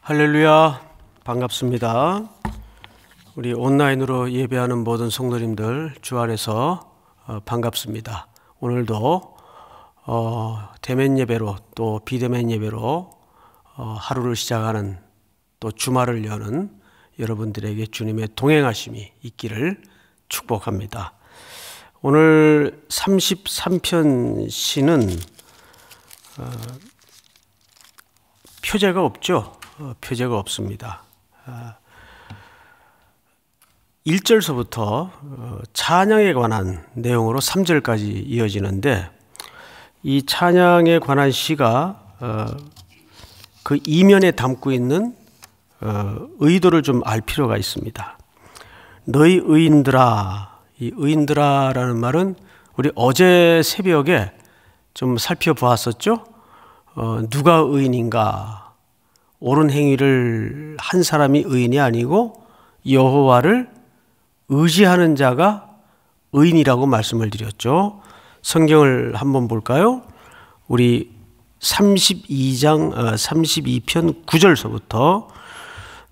할렐루야, 반갑습니다. 우리 온라인으로 예배하는 모든 성도님들 주 안에서 반갑습니다. 오늘도 대면 예배로 또 비대면 예배로 하루를 시작하는 또 주말을 여는 여러분들에게 주님의 동행하심이 있기를 축복합니다. 오늘 33편 시는 표제가 없죠. 표제가 없습니다. 1절서부터 찬양에 관한 내용으로 3절까지 이어지는데, 이 찬양에 관한 시가 그 이면에 담고 있는 의도를 좀 알 필요가 있습니다. 너희 의인들아, 이 의인들아라는 말은 우리 어제 새벽에 좀 살펴보았었죠. 누가 의인인가? 옳은 행위를 한 사람이 의인이 아니고 여호와를 의지하는 자가 의인이라고 말씀을 드렸죠. 성경을 한번 볼까요? 우리 32장 32편 9절서부터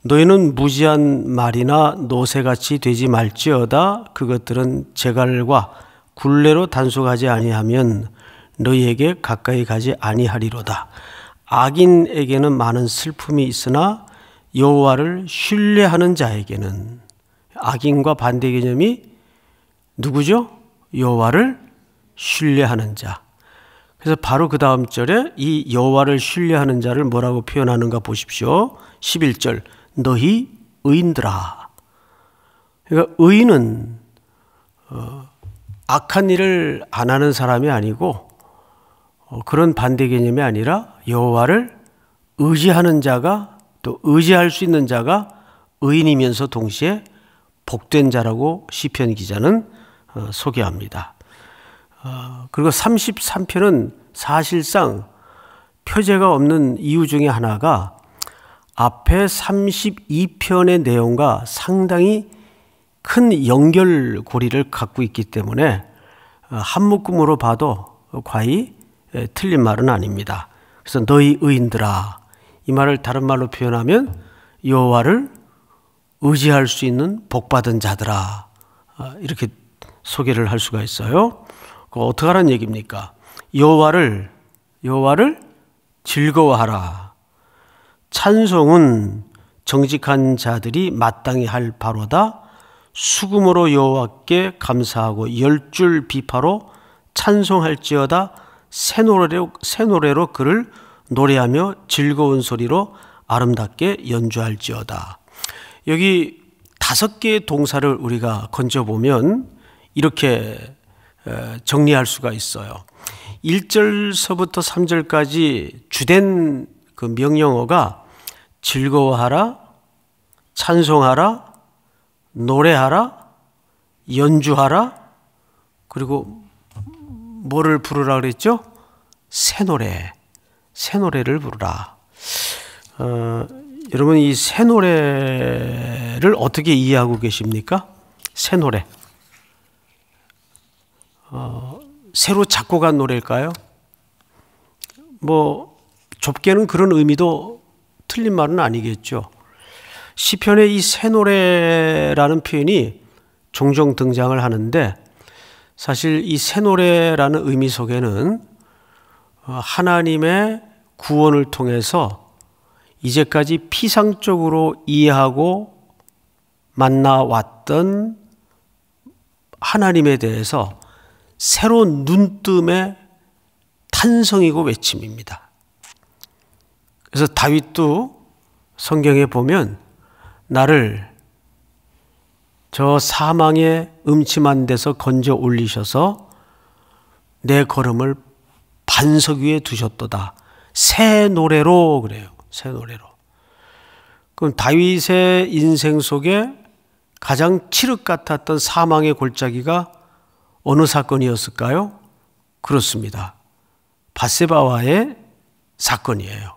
너희는 무지한 말이나 노새같이 되지 말지어다. 그것들은 재갈과 굴레로 단속하지 아니하면 너희에게 가까이 가지 아니하리로다. 악인에게는 많은 슬픔이 있으나 여호와를 신뢰하는 자에게는, 악인과 반대 개념이 누구죠? 여호와를 신뢰하는 자. 그래서 바로 그 다음 절에 이 여호와를 신뢰하는 자를 뭐라고 표현하는가 보십시오. 11절 너희 의인들아. 그러니까 의인은 악한 일을 안 하는 사람이 아니고 그런 반대 개념이 아니라 여호와를 의지하는 자가, 또 의지할 수 있는 자가 의인이면서 동시에 복된 자라고 시편 기자는 소개합니다. 그리고 33편은 사실상 표제가 없는 이유 중에 하나가 앞에 32편의 내용과 상당히 큰 연결고리를 갖고 있기 때문에 한 묶음으로 봐도 과히 틀린 말은 아닙니다. 그래서 너희 의인들아, 이 말을 다른 말로 표현하면 여호와를 의지할 수 있는 복받은 자들아, 이렇게 소개를 할 수가 있어요. 어떻게 하라는 얘기입니까? 여호와를 즐거워하라. 찬송은 정직한 자들이 마땅히 할 바로다. 수금으로 여호와께 감사하고 10줄 비파로 찬송할지어다. 새 노래로 그를 노래하며 즐거운 소리로 아름답게 연주할지어다. 여기 5개의 동사를 우리가 건져보면 이렇게 정리할 수가 있어요. 1절서부터 3절까지 주된 그 명령어가 즐거워하라, 찬송하라, 노래하라, 연주하라, 그리고 뭐를 부르라 그랬죠? 새 노래를 부르라. 여러분, 이 새 노래를 어떻게 이해하고 계십니까? 새 노래. 새로 작곡한 노래일까요? 뭐 좁게는 그런 의미도 틀린 말은 아니겠죠. 시편에 이 새 노래라는 표현이 종종 등장을 하는데, 사실 이 새 노래라는 의미 속에는 하나님의 구원을 통해서 이제까지 피상적으로 이해하고 만나왔던 하나님에 대해서 새로운 눈뜸의 탄성이고 외침입니다. 그래서 다윗도 성경에 보면 나를 저 사망의 음침한 데서 건져 올리셔서 내 걸음을 반석 위에 두셨도다. 새 노래로, 그래요. 새 노래로. 그럼 다윗의 인생 속에 가장 칠흑 같았던 사망의 골짜기가 어느 사건이었을까요? 그렇습니다. 밧세바와의 사건이에요.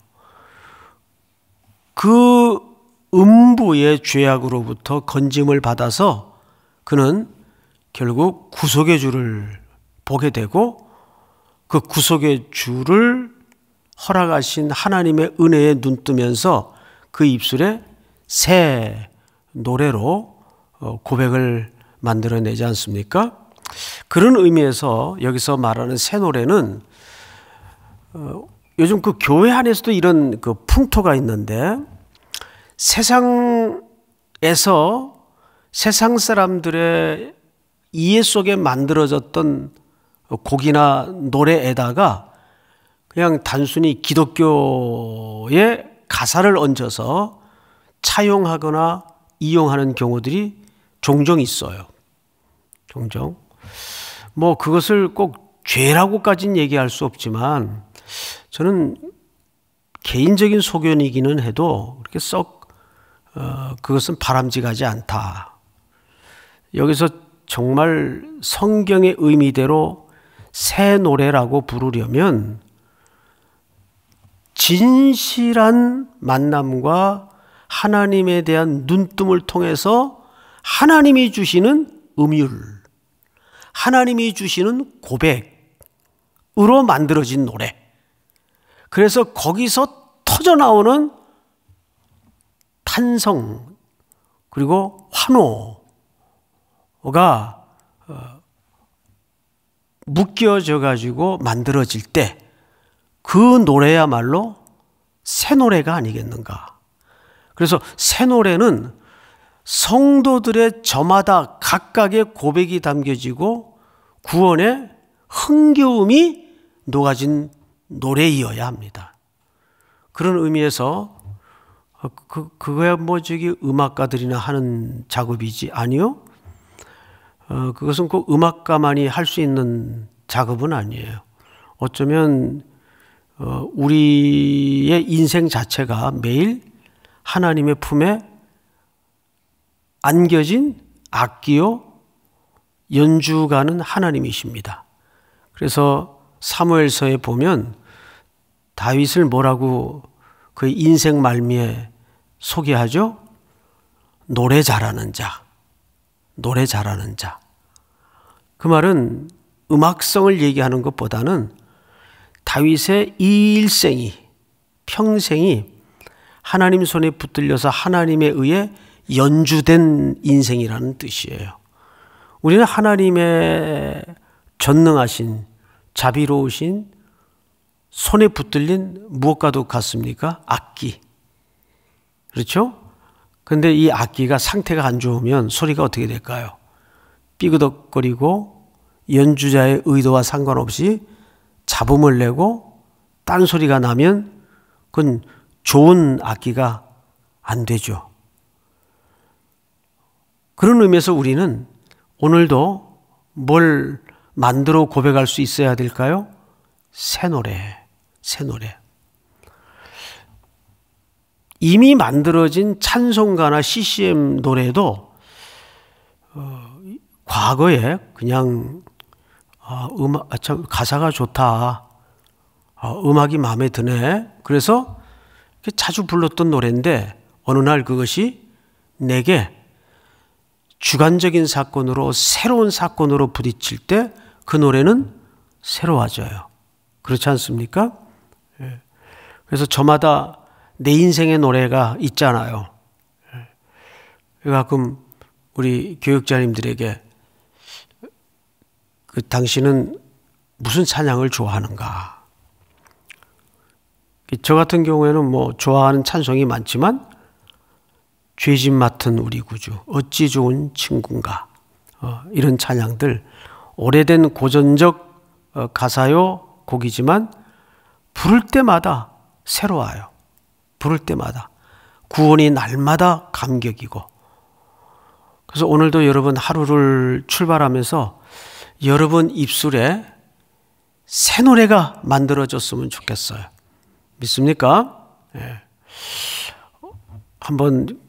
그 음부의 죄악으로부터 건짐을 받아서 그는 결국 구속의 주를 보게 되고, 그 구속의 주를 허락하신 하나님의 은혜에 눈뜨면서 그 입술에 새 노래로 고백을 만들어내지 않습니까? 그런 의미에서 여기서 말하는 새 노래는 요즘 그 교회 안에서도 이런 그 풍토가 있는데, 세상에서 세상 사람들의 이해 속에 만들어졌던 곡이나 노래에다가 그냥 단순히 기독교의 가사를 얹어서 차용하거나 이용하는 경우들이 종종 있어요. 종종. 뭐 그것을 꼭 죄라고까지는 얘기할 수 없지만, 저는 개인적인 소견이기는 해도 그렇게 썩 그것은 바람직하지 않다. 여기서 정말 성경의 의미대로 새 노래라고 부르려면 진실한 만남과 하나님에 대한 눈뜸을 통해서 하나님이 주시는 음율, 하나님이 주시는 고백으로 만들어진 노래. 그래서 거기서 터져 나오는 탄성 그리고 환호가 묶여져 가지고 만들어질 때 그 노래야말로 새 노래가 아니겠는가. 그래서 새 노래는 성도들의 저마다 각각의 고백이 담겨지고 구원의 흥겨움이 녹아진 노래이어야 합니다. 그런 의미에서 그거야 뭐 저기 음악가들이나 하는 작업이지. 아니요. 그것은 꼭 음악가만이 할 수 있는 작업은 아니에요. 어쩌면 우리의 인생 자체가 매일 하나님의 품에 안겨진 악기요 연주가는 하나님이십니다. 그래서 사무엘서에 보면 다윗을 뭐라고 그 인생 말미에 소개하죠? 노래 잘하는 자, 노래 잘하는 자. 그 말은 음악성을 얘기하는 것보다는 다윗의 이 일생이, 평생이 하나님 손에 붙들려서 하나님에 의해 연주된 인생이라는 뜻이에요. 우리는 하나님의 전능하신, 자비로우신 손에 붙들린 무엇과도 같습니까? 악기. 그렇죠? 근데 이 악기가 상태가 안 좋으면 소리가 어떻게 될까요? 삐그덕거리고 연주자의 의도와 상관없이 잡음을 내고 딴 소리가 나면 그건 좋은 악기가 안 되죠. 그런 의미에서 우리는 오늘도 뭘 만들어 고백할 수 있어야 될까요? 새 노래, 새 노래. 이미 만들어진 찬송가나 CCM 노래도 과거에 그냥 참 가사가 좋다, 음악이 마음에 드네, 그래서 자주 불렀던 노래인데 어느 날 그것이 내게 주관적인 사건으로, 새로운 사건으로 부딪힐 때 그 노래는 새로워져요. 그렇지 않습니까? 그래서 저마다 내 인생의 노래가 있잖아요. 가끔 우리 교육자님들에게 당신은 무슨 찬양을 좋아하는가? 저 같은 경우에는 뭐 좋아하는 찬송이 많지만 죄짐 맡은 우리 구주, 어찌 좋은 친구인가, 이런 찬양들, 오래된 고전적 가사요 곡이지만 부를 때마다 새로워요. 부를 때마다 구원이 날마다 감격이고. 그래서 오늘도 여러분 하루를 출발하면서 여러분 입술에 새 노래가 만들어졌으면 좋겠어요. 믿습니까? 네. 한번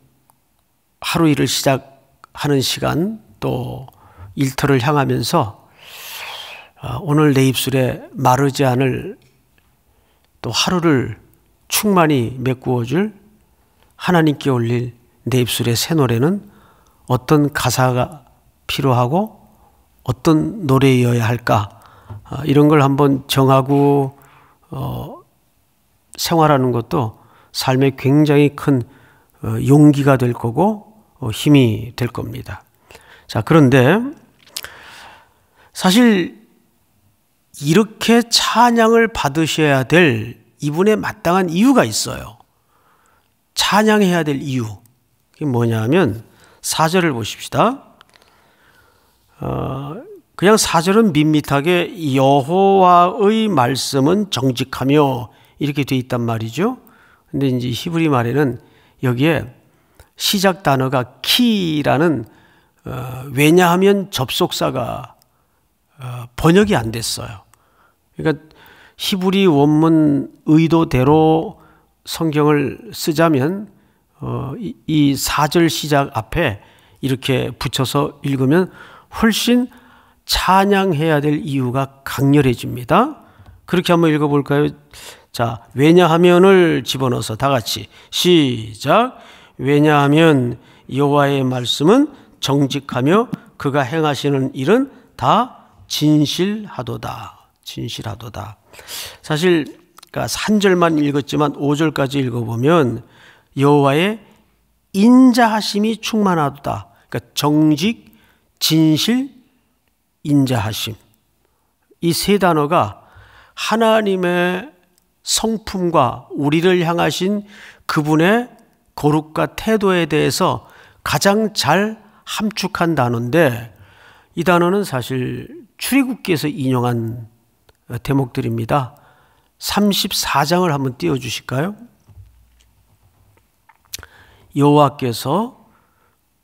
하루 일을 시작하는 시간, 또 일터를 향하면서 오늘 내 입술에 마르지 않을 또 하루를 충만히 메꾸어줄, 하나님께 올릴 내 입술의 새 노래는 어떤 가사가 필요하고 어떤 노래여야 할까, 이런 걸 한번 정하고 생활하는 것도 삶에 굉장히 큰 용기가 될 거고 힘이 될 겁니다. 자, 그런데 사실 이렇게 찬양을 받으셔야 될 이분의 마땅한 이유가 있어요. 찬양해야 될 이유. 그게 뭐냐면 4절을 보십시다. 그냥 4절은 밋밋하게 여호와의 말씀은 정직하며 이렇게 돼 있단 말이죠. 근데 이제 히브리 말에는 여기에 시작 단어가 키라는 왜냐하면 접속사가 번역이 안 됐어요. 그러니까 히브리 원문 의도대로 성경을 쓰자면 이 4절 시작 앞에 이렇게 붙여서 읽으면 훨씬 찬양해야 될 이유가 강렬해집니다. 그렇게 한번 읽어볼까요? 자, 왜냐하면을 집어넣어서 다 같이 시작. 왜냐하면 여호와의 말씀은 정직하며 그가 행하시는 일은 다 진실하도다. 진실하도다. 사실 그러니까 3절만 읽었지만 5절까지 읽어보면 여호와의 인자하심이 충만하도다. 그러니까 정직, 진실, 인자하심. 이 세 단어가 하나님의 성품과 우리를 향하신 그분의 거룩과 태도에 대해서 가장 잘 함축한 단어인데, 이 단어는 사실 출애굽기에서 인용한 대목들입니다. 34장을 한번 띄워주실까요? 여호와께서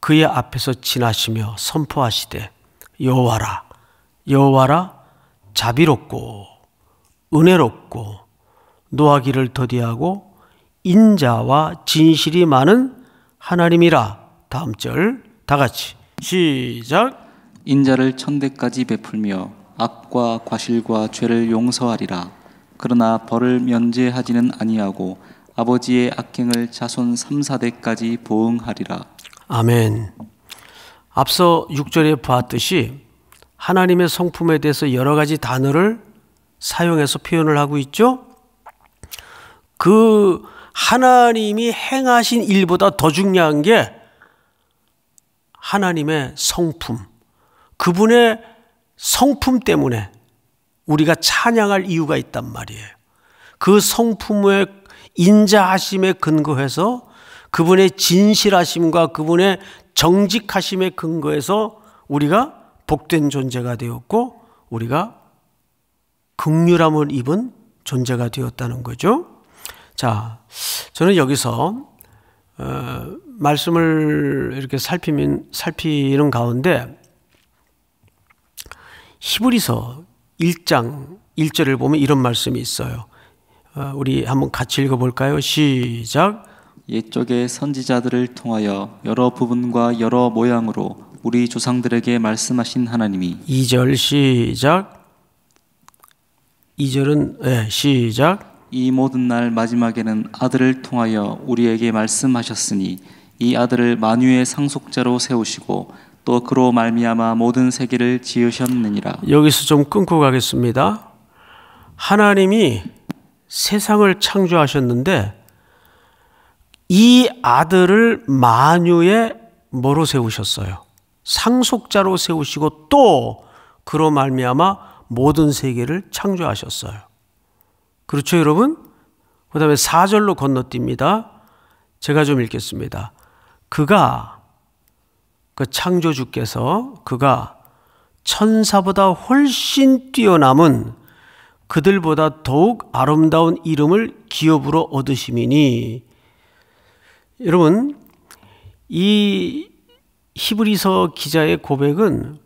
그의 앞에서 지나시며 선포하시되 여호와라 여호와라 자비롭고 은혜롭고 노하기를 더디하고 인자와 진실이 많은 하나님이라. 다음 절 다 같이 시작. 인자를 천대까지 베풀며 악과 과실과 죄를 용서하리라. 그러나 벌을 면제하지는 아니하고 아버지의 악행을 자손 3, 4대까지 보응하리라. 아멘. 앞서 6절에 보았듯이 하나님의 성품에 대해서 여러 가지 단어를 사용해서 표현을 하고 있죠. 그 하나님이 행하신 일보다 더 중요한 게 하나님의 성품, 그분의 성품 때문에 우리가 찬양할 이유가 있단 말이에요. 그 성품의 인자하심에 근거해서 그분의 진실하심과 그분의 정직하심에 근거해서 우리가 복된 존재가 되었고 우리가 긍휼함을 입은 존재가 되었다는 거죠. 자, 저는 여기서 말씀을 이렇게 살피는 가운데 히브리서 1장 1절을 보면 이런 말씀이 있어요. 우리 한번 같이 읽어볼까요? 시작. 옛적의 선지자들을 통하여 여러 부분과 여러 모양으로 우리 조상들에게 말씀하신 하나님이. 2절 시작. 2절은 시작. 이 모든 날 마지막에는 아들을 통하여 우리에게 말씀하셨으니 이 아들을 만유의 상속자로 세우시고 또 그로 말미암아 모든 세계를 지으셨느니라. 여기서 좀 끊고 가겠습니다. 하나님이 세상을 창조하셨는데 이 아들을 만유의 뭐로 세우셨어요? 상속자로 세우시고 또 그로 말미암아 모든 세계를 창조하셨어요. 그렇죠, 여러분? 그 다음에 4절로 건너뜁니다. 제가 좀 읽겠습니다. 그가, 그 창조주께서 그가 천사보다 훨씬 뛰어남은 그들보다 더욱 아름다운 이름을 기업으로 얻으심이니. 여러분, 이 히브리서 기자의 고백은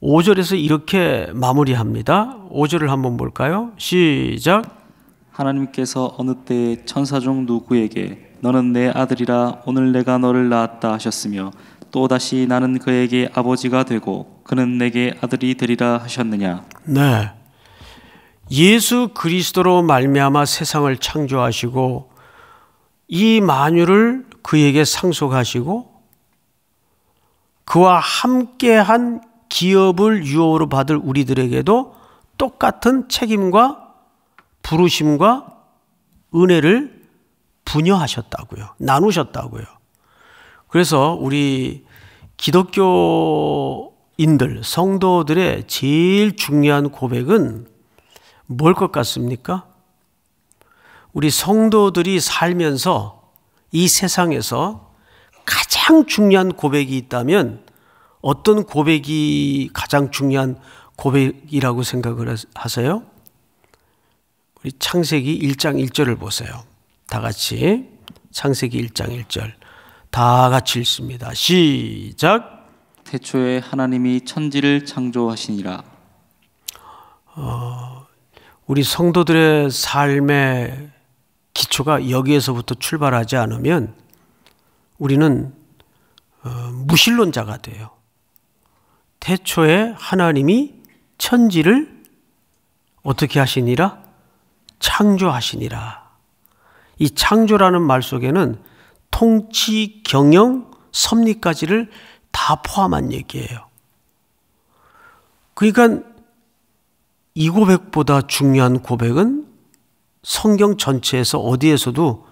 5절에서 이렇게 마무리합니다. 5절을 한번 볼까요? 시작. 하나님께서 어느 때에 천사 중 누구에게 너는 내 아들이라 오늘 내가 너를 낳았다 하셨으며 또다시 나는 그에게 아버지가 되고 그는 내게 아들이 되리라 하셨느냐. 네, 예수 그리스도로 말미암아 세상을 창조하시고 이 만유를 그에게 상속하시고 그와 함께한 기업을 유업으로 받을 우리들에게도 똑같은 책임과 부르심과 은혜를 분여하셨다고요. 나누셨다고요. 그래서 우리 기독교인들, 성도들의 제일 중요한 고백은 뭘 것 같습니까? 우리 성도들이 살면서 이 세상에서 가장 중요한 고백이 있다면 어떤 고백이 가장 중요한 고백이라고 생각을 하세요? 우리 창세기 1장 1절을 보세요. 다 같이 창세기 1장 1절 다 같이 읽습니다. 시작. 태초에 하나님이 천지를 창조하시니라. 우리 성도들의 삶의 기초가 여기에서부터 출발하지 않으면 우리는 무신론자가 돼요. 태초에 하나님이 천지를 어떻게 하시니라? 창조하시니라. 이 창조라는 말 속에는 통치, 경영, 섭리까지를 다 포함한 얘기예요. 그러니까 이 고백보다 중요한 고백은 성경 전체에서 어디에서도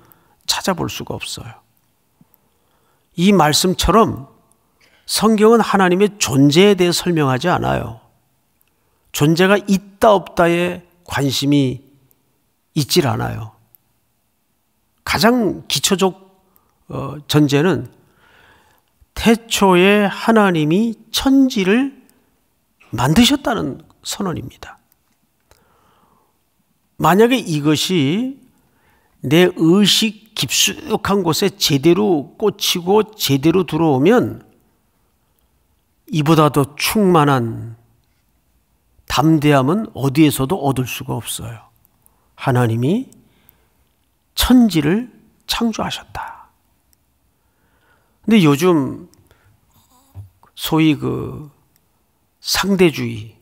찾아볼 수가 없어요. 이 말씀처럼 성경은 하나님의 존재에 대해 설명하지 않아요. 존재가 있다 없다에 관심이 있질 않아요. 가장 기초적 전제는 태초에 하나님이 천지를 만드셨다는 선언입니다. 만약에 이것이 내 의식 깊숙한 곳에 제대로 꽂히고 제대로 들어오면 이보다 더 충만한 담대함은 어디에서도 얻을 수가 없어요. 하나님이 천지를 창조하셨다. 근데 요즘 소위 상대주의,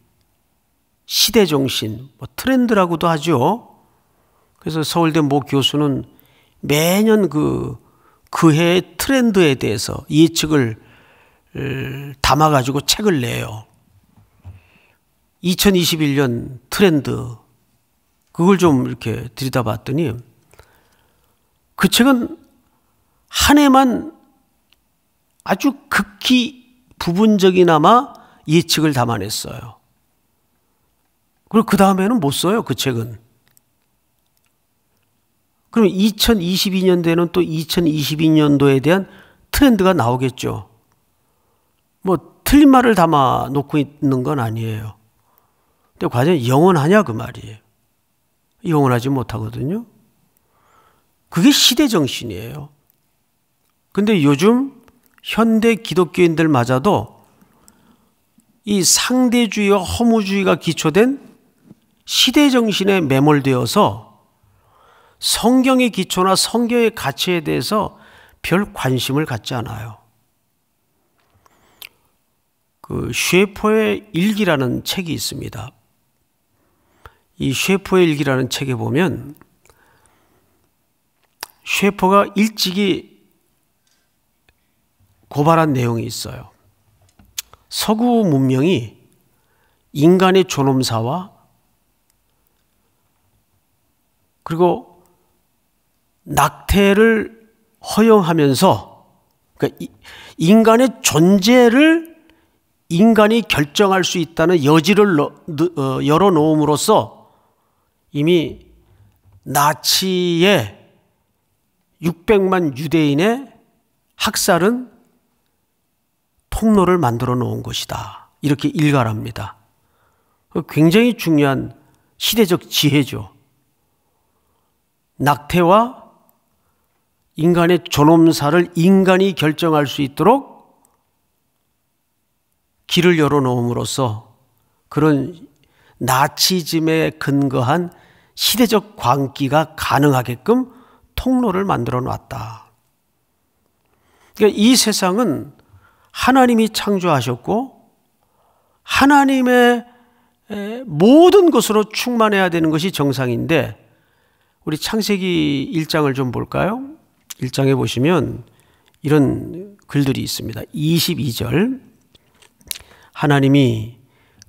시대정신, 트렌드라고도 하죠. 그래서 서울대 모 교수는 매년 그 해의 트렌드에 대해서 예측을 담아가지고 책을 내요. 2021년 트렌드, 그걸 좀 이렇게 들여다봤더니 그 책은 한 해만 아주 극히 부분적이나마 예측을 담아냈어요. 그리고 그 다음에는 못 써요, 그 책은. 그럼 2022년도에는 또 2022년도에 대한 트렌드가 나오겠죠. 틀린 말을 담아 놓고 있는 건 아니에요. 근데 과연 영원하냐 그 말이에요. 영원하지 못하거든요. 그게 시대 정신이에요. 근데 요즘 현대 기독교인들마저도 이 상대주의와 허무주의가 기초된 시대 정신에 매몰되어서 성경의 기초나 성경의 가치에 대해서 별 관심을 갖지 않아요. 셰퍼의 일기라는 책이 있습니다. 이 셰퍼의 일기라는 책에 보면 셰퍼가 일찍이 고발한 내용이 있어요. 서구 문명이 인간의 존엄사와 그리고 낙태를 허용하면서 그러니까 인간의 존재를 인간이 결정할 수 있다는 여지를 열어놓음으로써 이미 나치의 600만 유대인의 학살은 통로를 만들어 놓은 것이다. 이렇게 일갈합니다. 굉장히 중요한 시대적 지혜죠. 낙태와 인간의 존엄사를 인간이 결정할 수 있도록 길을 열어놓음으로써 그런 나치즘에 근거한 시대적 광기가 가능하게끔 통로를 만들어 놨다. 그러니까 이 세상은 하나님이 창조하셨고 하나님의 모든 것으로 충만해야 되는 것이 정상인데 우리 창세기 1장을 좀 볼까요? 1장에 보시면 이런 글들이 있습니다. 22절 하나님이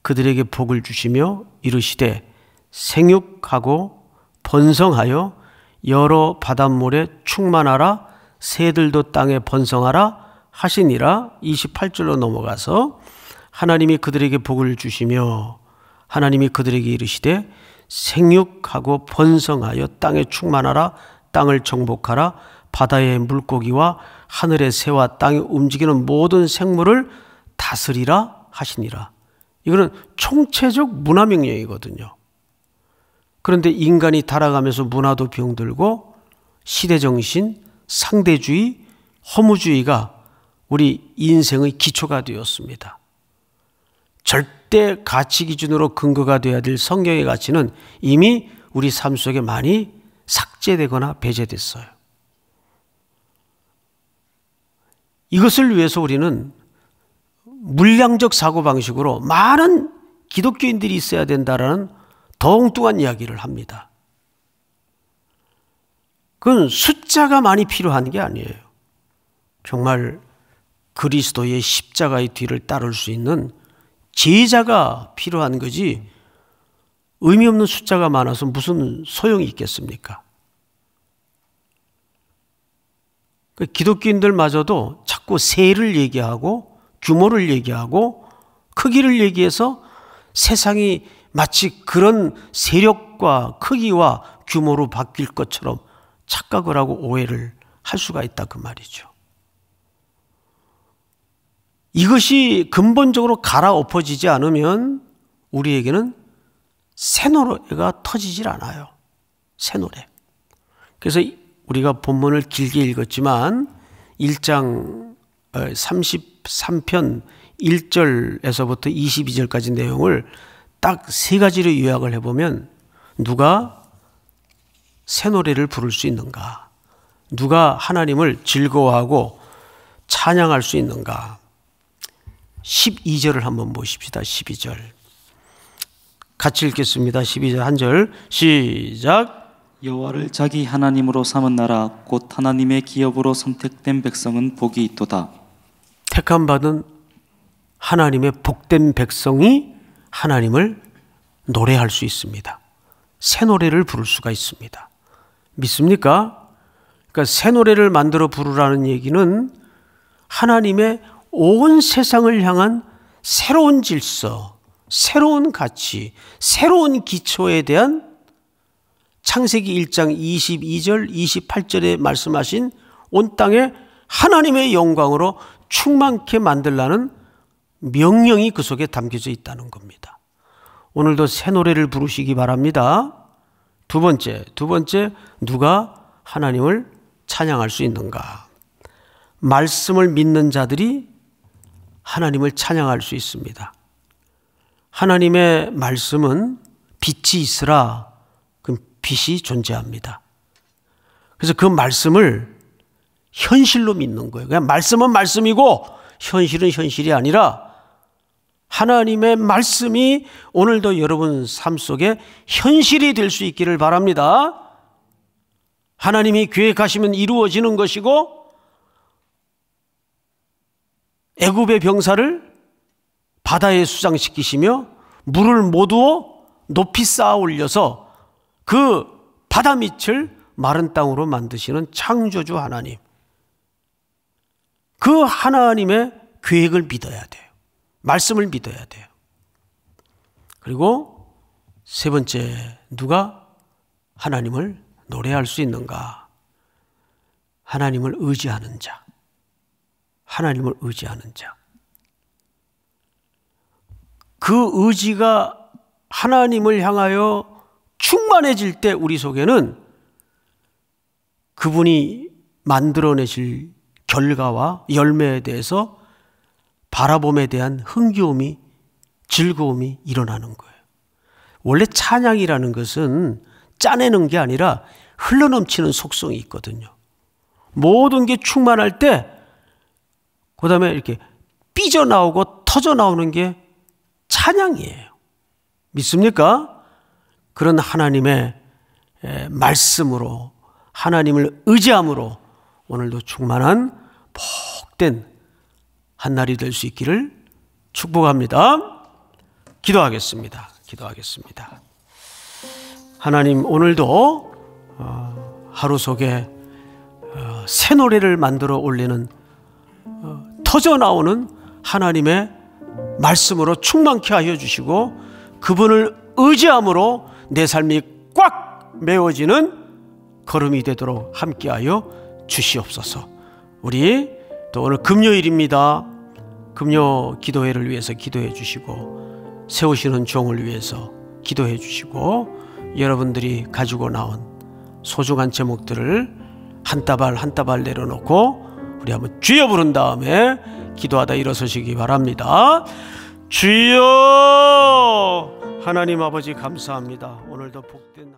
그들에게 복을 주시며 이르시되 생육하고 번성하여 여러 바닷물에 충만하라, 새들도 땅에 번성하라 하시니라. 28절로 넘어가서 하나님이 그들에게 복을 주시며 하나님이 그들에게 이르시되 생육하고 번성하여 땅에 충만하라, 땅을 정복하라, 바다의 물고기와 하늘의 새와 땅에 움직이는 모든 생물을 다스리라 하시니라. 이거는 총체적 문화 명령이거든요. 그런데 인간이 타락하면서 문화도 병들고 시대정신, 상대주의, 허무주의가 우리 인생의 기초가 되었습니다. 절대 가치 기준으로 근거가 되어야 될 성경의 가치는 이미 우리 삶 속에 많이 삭제되거나 배제됐어요. 이것을 위해서 우리는 물량적 사고방식으로 많은 기독교인들이 있어야 된다라는 더 엉뚱한 이야기를 합니다. 그건 숫자가 많이 필요한 게 아니에요. 정말 그리스도의 십자가의 뒤를 따를 수 있는 제자가 필요한 거지, 의미 없는 숫자가 많아서 무슨 소용이 있겠습니까? 기독교인들마저도 자꾸 세를 얘기하고 규모를 얘기하고 크기를 얘기해서 세상이 마치 그런 세력과 크기와 규모로 바뀔 것처럼 착각을 하고 오해를 할 수가 있다 그 말이죠. 이것이 근본적으로 갈아엎어지지 않으면 우리에게는 새 노래가 터지질 않아요. 새 노래. 그래서 우리가 본문을 길게 읽었지만 1장 33편 1절에서부터 22절까지 내용을 딱 세 가지로 요약을 해보면 누가 새 노래를 부를 수 있는가? 누가 하나님을 즐거워하고 찬양할 수 있는가? 12절을 한번 보십시다. 12절. 같이 읽겠습니다. 12절 한 절 시작. 여호와를 자기 하나님으로 삼은 나라 곧 하나님의 기업으로 선택된 백성은 복이 있도다. 택함 받은 하나님의 복된 백성이 하나님을 노래할 수 있습니다. 새 노래를 부를 수가 있습니다. 믿습니까? 그러니까 새 노래를 만들어 부르라는 얘기는 하나님의 온 세상을 향한 새로운 질서, 새로운 가치, 새로운 기초에 대한 창세기 1장 22절, 28절에 말씀하신 온 땅에 하나님의 영광으로 충만케 만들라는 명령이 그 속에 담겨져 있다는 겁니다. 오늘도 새 노래를 부르시기 바랍니다. 두 번째, 누가 하나님을 찬양할 수 있는가? 말씀을 믿는 자들이 하나님을 찬양할 수 있습니다. 하나님의 말씀은 빛이 있으라. 그럼 빛이 존재합니다. 그래서 그 말씀을 현실로 믿는 거예요. 그냥 말씀은 말씀이고 현실은 현실이 아니라 하나님의 말씀이 오늘도 여러분 삶 속에 현실이 될 수 있기를 바랍니다. 하나님이 계획하시면 이루어지는 것이고 애굽의 병사를 바다에 수장시키시며 물을 모두 높이 쌓아 올려서 그 바다 밑을 마른 땅으로 만드시는 창조주 하나님, 그 하나님의 계획을 믿어야 돼요. 말씀을 믿어야 돼요. 그리고 세 번째, 누가 하나님을 노래할 수 있는가? 하나님을 의지하는 자. 하나님을 의지하는 자. 그 의지가 하나님을 향하여 충만해질 때 우리 속에는 그분이 만들어내실 결과와 열매에 대해서 바라봄에 대한 흥겨움이, 즐거움이 일어나는 거예요. 원래 찬양이라는 것은 짜내는 게 아니라 흘러넘치는 속성이 있거든요. 모든 게 충만할 때 그 다음에 이렇게 삐져나오고 터져나오는 게 찬양이에요. 믿습니까? 그런 하나님의 말씀으로, 하나님을 의지함으로 오늘도 충만한 복된 한 날이 될 수 있기를 축복합니다. 기도하겠습니다. 하나님, 오늘도 하루 속에 새 노래를 만들어 올리는 터져 나오는 하나님의 말씀으로 충만케 하여 주시고 그분을 의지함으로 내 삶이 꽉 메워지는 걸음이 되도록 함께하여 주시옵소서. 우리 또 오늘 금요일입니다. 금요 기도회를 위해서 기도해 주시고 세우시는 종을 위해서 기도해 주시고 여러분들이 가지고 나온 소중한 제목들을 한 따발 한 따발 내려놓고 우리 한번 주여 부른 다음에 기도하다 일어서시기 바랍니다. 주여! 하나님 아버지 감사합니다. 오늘도 복된